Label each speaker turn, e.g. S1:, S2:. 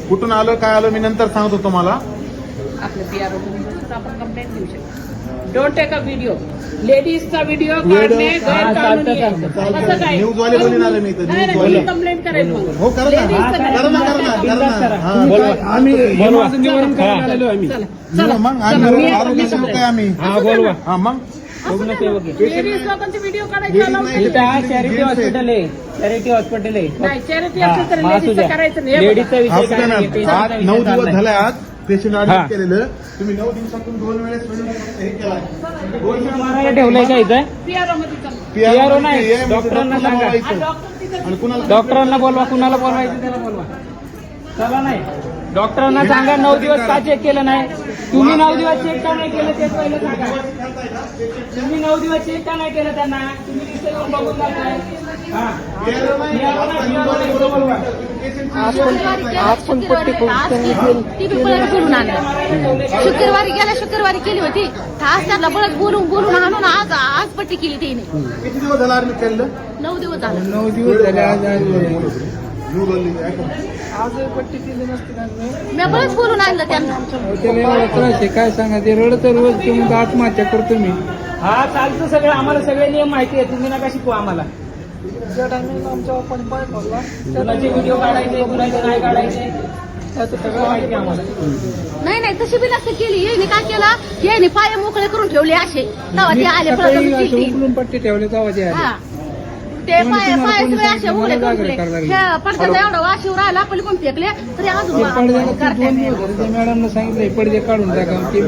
S1: कुठून आलो काय आलो मी नंतर सांगतो तुम्हाला.
S2: आपल्या PRO आपण कंप्लेंट देऊ शकतो. Don't take a video. लेडीजचा व्हिडिओ काढणे गैरकानूनी आहे. कसं काय?
S1: न्यूज वाले बोलणार आहे मी तर
S2: नाही
S1: न्यूज
S2: नाही,
S1: वाले.
S2: मी कंप्लेंट करेल मग.
S1: हो करा ना
S2: लेडीजचं
S1: करा ना करा ना करा ना. हा,
S3: बोलवा.
S1: आम्ही
S3: माझं निवारण करायला आलेलो आम्ही.
S2: चला
S1: मग
S2: चला
S1: आम्ही आरोग्य सेवक आहे आम्ही.
S3: हा बोलवा.
S1: हा मग
S2: लेडीज लोकांचे व्हिडिओ काढायचे
S1: Ladies
S2: allowed
S1: नाही.
S2: नाही.
S3: इथं चॅरिटी हॉस्पिटल आहे. चॅरिटी हॉस्पिटल आहे.
S2: नाही चॅरिटी असेल तर लेडीजचं करायचं नाही. हे
S3: लेडीजचा
S2: बघा.
S3: विषय काय नाही.
S1: आज 9 दिवस झाले आज पेशंट
S3: हा.
S1: ऍडमिट केलेलं. तुम्ही 9 दिवसातून 2 वेळेस हे केला.
S3: मारायला ठेवलंय का इथं?
S2: PRO मध्ये चला.
S3: PRO नाही, डॉक्टरांना सांगा.
S2: हा, डॉक्टर तिथं
S1: आणि कुणाला
S3: डॉक्टरांना बोलवा. कुणाला बोलवायचं त्याला बोलवा. चला नाही डॉक्टरांना सांगा 9 दिवस का चेक केलं नाही. तुम्ही 9 दिवस चेक का नाही केलं ते पहिलं सांगा. तुम्ही 9 दिवस चेक का नाही केलं त्यांना. तुम्ही तिथे येऊन बघून जाताय. हा. PRO नाही, इथं बोलवा.
S4: शुक्रवारी गेल्या शुक्रवारी केली होती. आज त्यांना बळच बोलून बोलून आणून आज पट्टी केली तिने.
S1: किती दिवस झाला ऍडमिट केलेलं.
S4: 9 दिवस झाले.
S3: 9 दिवस झाले आज
S1: न्यूज वाले ऐका.
S3: पट्टी केली नसते
S4: मी बळच बोलून आणलं त्यांना.
S3: त्याला एवढा त्रास आहे काय सांगा. ते रडतं रोज तुम्ही आत्महत्या करतो मी. हा चालतं सगळं. आम्हाला सगळे नियम माहिती आहे. तुम्ही नका शिकवा आम्हाला. ज्या टायमिंगला आमच्या आपण पाय पडला कुणाचे व्हिडिओ काढायचे कुणाचे नाही काढायचे त्याचं सगळं माहिती आहे आम्हाला.
S4: नाही नाही तशी बी नसते केली. येईने काय केलं येईने पाय मोकळे करून ठेवले असे. तेव्हा ते आले परत केली.
S3: उकलून पट्टी ठेवले तेव्हा ते आले.
S4: हा. ते पाय सगळे असे उघडे करून ठेवले. पडद्याचा एवढा वाशिव राहिला पलीकडून फेकले तरी अजून
S3: पडद्याला 2 दिवस झाले. त्या मॅडमनं सांगितलंय पडदे काढून टाका. ते